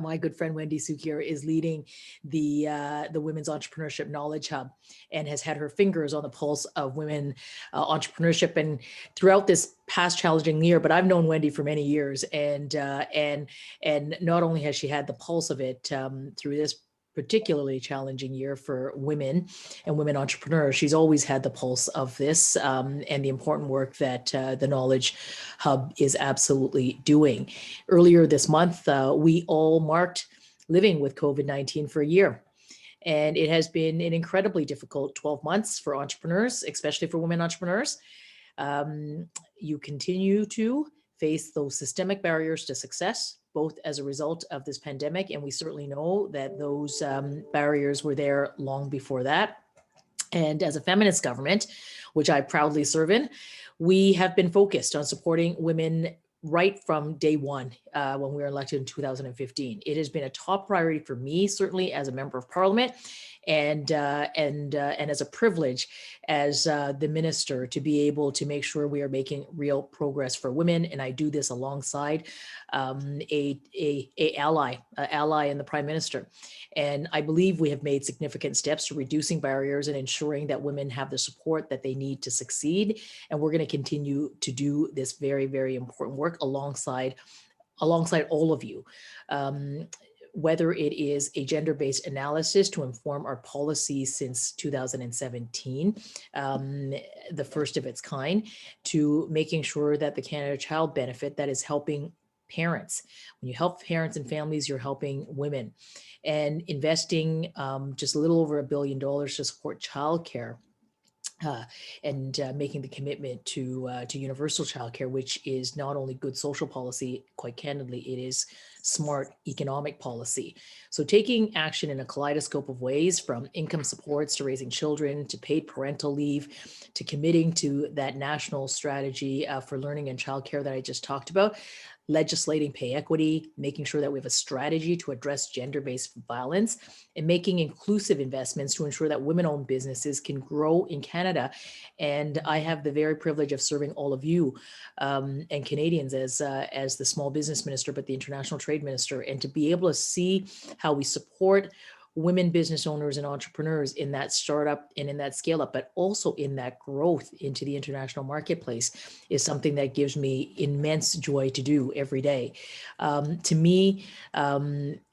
my good friend Wendy Cukier is leading the Women's Entrepreneurship Knowledge Hub and has had her fingers on the pulse of women entrepreneurship. And throughout this past challenging year, but I've known Wendy for many years, and not only has she had the pulse of it through this particularly challenging year for women and women entrepreneurs, she's always had the pulse of this and the important work that the Knowledge Hub is absolutely doing. Earlier this month, we all marked living with COVID-19 for a year. And it has been an incredibly difficult 12 months for entrepreneurs, especially for women entrepreneurs. You continue to face those systemic barriers to success, both as a result of this pandemic, and we certainly know that those barriers were there long before that. And as a feminist government, which I proudly serve in, we have been focused on supporting women right from day one when we were elected in 2015. It has been a top priority for me, certainly as a member of parliament, and as a privilege as the minister to be able to make sure we are making real progress for women. And I do this alongside a ally in the Prime Minister. And I believe we have made significant steps to reducing barriers and ensuring that women have the support that they need to succeed. And we're going to continue to do this very, very important work alongside all of you. Whether it is a gender-based analysis to inform our policies since 2017, the first of its kind, to making sure that the Canada Child Benefit that is helping parents. When you help parents and families, you're helping women. And investing just a little over $1 billion to support childcare. And making the commitment to universal childcare, which is not only good social policy, quite candidly, it is smart economic policy. So taking action in a kaleidoscope of ways, from income supports to raising children, to paid parental leave, to committing to that national strategy for learning and childcare that I just talked about, legislating pay equity, making sure that we have a strategy to address gender-based violence, and making inclusive investments to ensure that women-owned businesses can grow in Canada. And I have the very privilege of serving all of you and Canadians as the small business minister, but the international trade minister, and to be able to see how we support women business owners and entrepreneurs in that startup and in that scale up, but also in that growth into the international marketplace, is something that gives me immense joy to do every day. To me,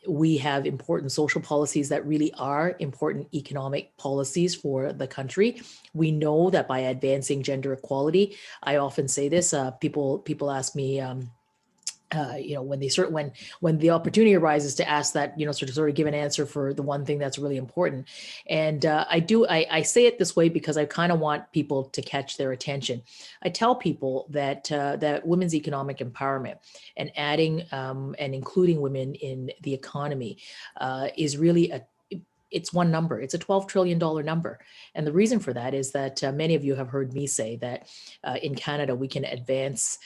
we have important social policies that really are important economic policies for the country. We know that by advancing gender equality, I often say this, people ask me, when the opportunity arises to ask that, sort of give an answer for the one thing that's really important. And I say it this way because I kind of want people to catch their attention. I tell people that women's economic empowerment and adding and including women in the economy is really it's one number. It's a $12 trillion number. And the reason for that is that many of you have heard me say that in Canada, we can advance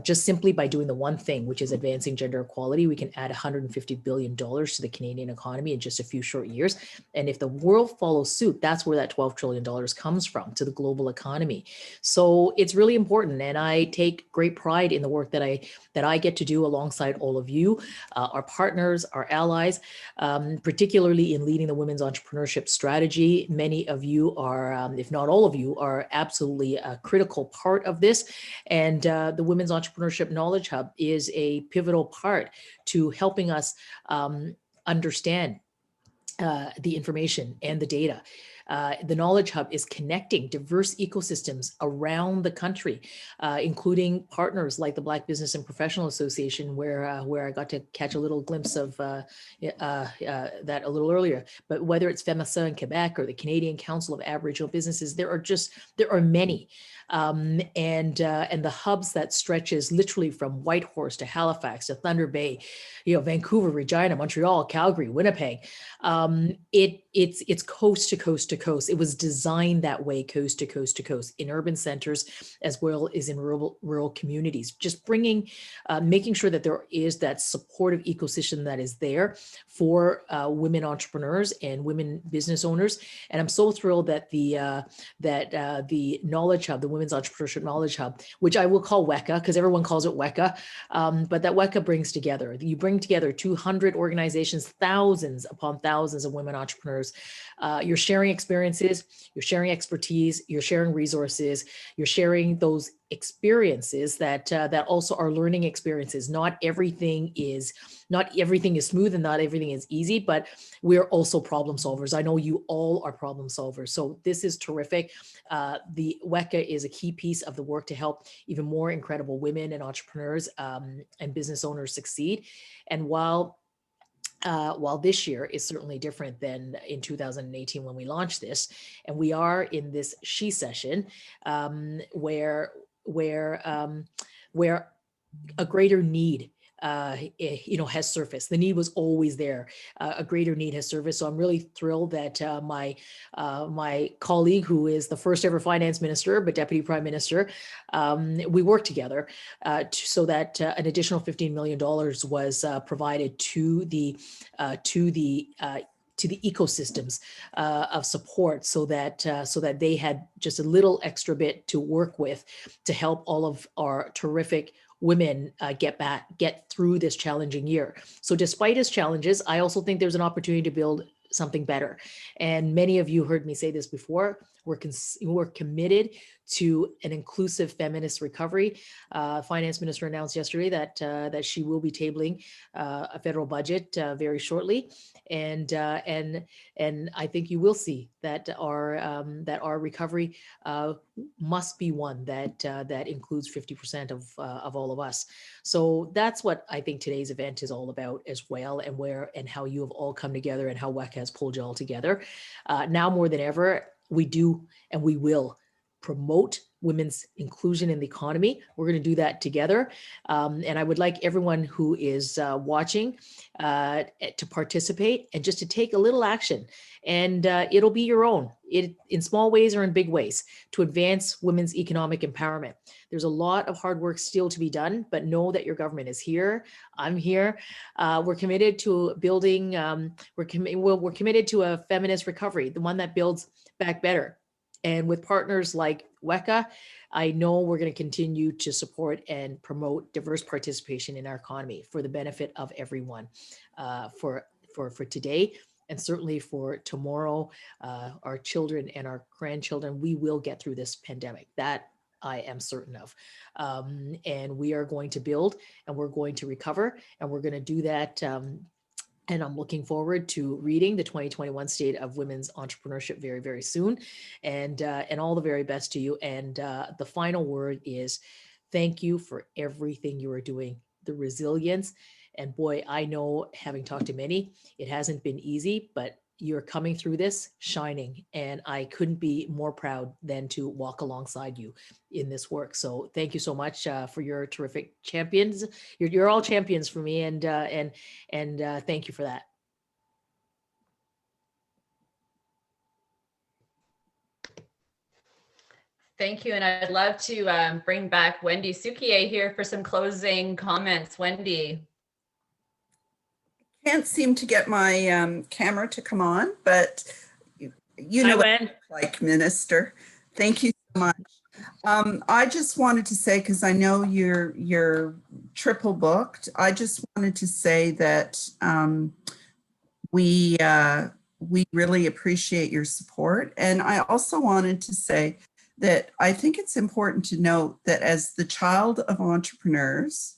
just simply by doing the one thing, which is advancing gender equality. We can add $150 billion to the Canadian economy in just a few short years. And if the world follows suit, that's where that $12 trillion comes from, to the global economy. So it's really important. And I take great pride in the work that I get to do alongside all of you, our partners, our allies, particularly in leading the Women's Entrepreneurship Strategy. Many of you are, if not all of you, are absolutely a critical part of this. And the Women's Entrepreneurship Knowledge Hub is a pivotal part to helping us understand the information and the data. The Knowledge Hub is connecting diverse ecosystems around the country, including partners like the Black Business and Professional Association, where I got to catch a little glimpse of that a little earlier. But whether it's FEMASA in Quebec or the Canadian Council of Aboriginal Businesses, there are many. And the hubs that stretches literally from Whitehorse to Halifax to Thunder Bay, Vancouver, Regina, Montreal, Calgary, Winnipeg. it's coast to coast to coast. It was designed that way, coast to coast to coast, in urban centers as well as in rural communities. Just making sure that there is that supportive ecosystem that is there for women entrepreneurs and women business owners. And I'm so thrilled that the Knowledge Hub, the Women's Entrepreneurship Knowledge Hub, which I will call WEKH because everyone calls it WEKH, but that WEKH brings together. You bring together 200 organizations, thousands upon thousands of women entrepreneurs. You're sharing experiences, you're sharing expertise, you're sharing resources, you're sharing those experiences that also are learning experiences. Not everything is smooth and not everything is easy, but we're also problem solvers. I know you all are problem solvers. So this is terrific. The WEKH is a key piece of the work to help even more incredible women and entrepreneurs and business owners succeed. And while this year is certainly different than in 2018 when we launched this, and we are in this she session where a greater need has surfaced. The need was always there. A greater need has surfaced. So I'm really thrilled that my colleague, who is the first ever finance minister, but deputy prime minister, we worked together so that an additional $15 million was provided to the ecosystems of support, so that they had just a little extra bit to work with to help all of our terrific women get through this challenging year. So despite its challenges, I also think there's an opportunity to build something better. And many of you heard me say this before. We're committed to an inclusive feminist recovery. Finance Minister announced yesterday that she will be tabling a federal budget very shortly, and I think you will see that our recovery must be one that includes 50% of all of us. So that's what I think today's event is all about as well, and how you have all come together and how WEKH has pulled you all together. Now more than ever, we do and we will promote women's inclusion in the economy. We're going to do that together. And I would like everyone who is watching to participate and just to take a little action. And it'll be your own, in small ways or in big ways, to advance women's economic empowerment. There's a lot of hard work still to be done, but know that your government is here. I'm here. We're committed to building, we're committed to a feminist recovery, the one that builds back better. And with partners like WEKH, I know we're going to continue to support and promote diverse participation in our economy for the benefit of everyone, for today and certainly for tomorrow, our children and our grandchildren. We will get through this pandemic. That I am certain of. And we are going to build, and we're going to recover, and we're going to do that. And I'm looking forward to reading the 2021 State of Women's Entrepreneurship very, very soon. And all the very best to you. And the final word is thank you for everything you are doing, the resilience. And boy, I know, having talked to many, it hasn't been easy, but you're coming through this shining. And I couldn't be more proud than to walk alongside you in this work. So thank you so much for your terrific champions. You're all champions for me, and thank you for that. Thank you. And I'd love to bring back Wendy Cukier here for some closing comments. Wendy. Can't seem to get my camera to come on, but you know what I'm like, Minister. Thank you so much. I just wanted to say, because I know you're triple booked, I just wanted to say that we really appreciate your support. And I also wanted to say that I think it's important to note that as the child of entrepreneurs,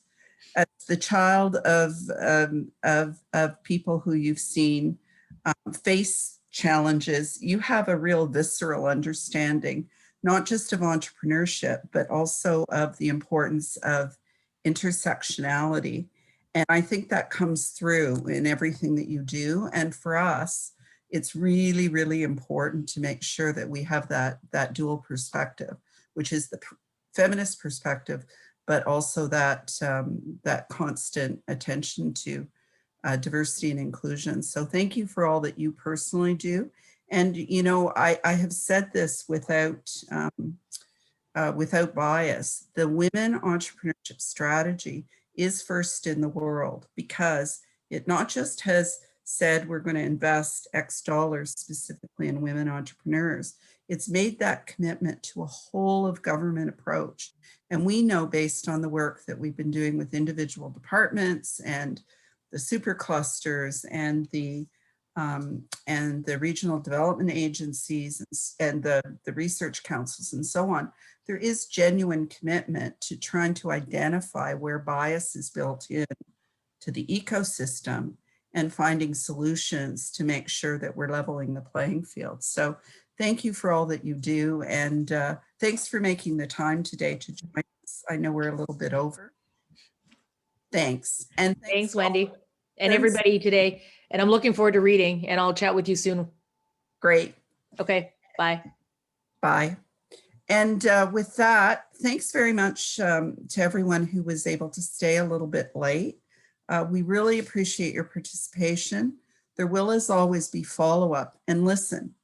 as the child of people who you've seen face challenges, you have a real visceral understanding, not just of entrepreneurship, but also of the importance of intersectionality. And I think that comes through in everything that you do. And for us, it's really, really important to make sure that we have that dual perspective, which is the feminist perspective, but also that constant attention to diversity and inclusion. So thank you for all that you personally do. And, you know, I have said this without bias. The Women Entrepreneurship Strategy is first in the world because it not just has said we're going to invest X dollars specifically in women entrepreneurs, it's made that commitment to a whole of government approach. And we know based on the work that we've been doing with individual departments and the super clusters and the regional development agencies and the research councils and so on, there is genuine commitment to trying to identify where bias is built in to the ecosystem and finding solutions to make sure that we're leveling the playing field. So thank you for all that you do. And thanks for making the time today to join us. I know we're a little bit over. Thanks. And Thanks, Wendy, and everybody today. And I'm looking forward to reading, and I'll chat with you soon. Great. Okay, bye. Bye. And with that, thanks very much to everyone who was able to stay a little bit late. We really appreciate your participation. There will, as always, be follow-up. And listen,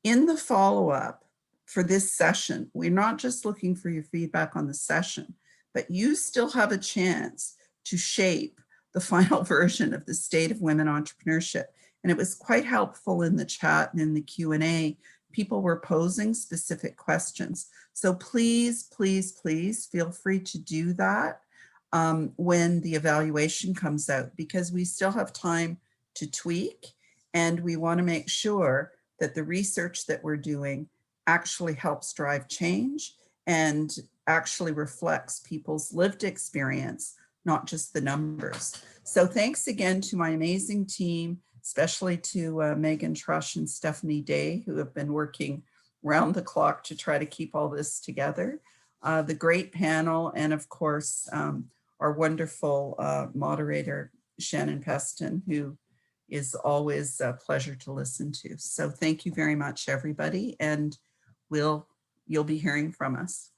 in the follow-up for this session, we're not just looking for your feedback on the session, but you still have a chance to shape the final version of the State of Women Entrepreneurship. And it was quite helpful in the chat and in the Q&A. People were posing specific questions. So please, please, please feel free to do that when the evaluation comes out, because we still have time to tweak and we want to make sure that the research that we're doing actually helps drive change and actually reflects people's lived experience, not just the numbers. So thanks again to my amazing team, especially to Megan Trush and Stephanie Day, who have been working round the clock to try to keep all this together. The great panel, and of course, our wonderful moderator, Shannon Pestun, who is always a pleasure to listen to. So thank you very much, everybody, and you'll be hearing from us.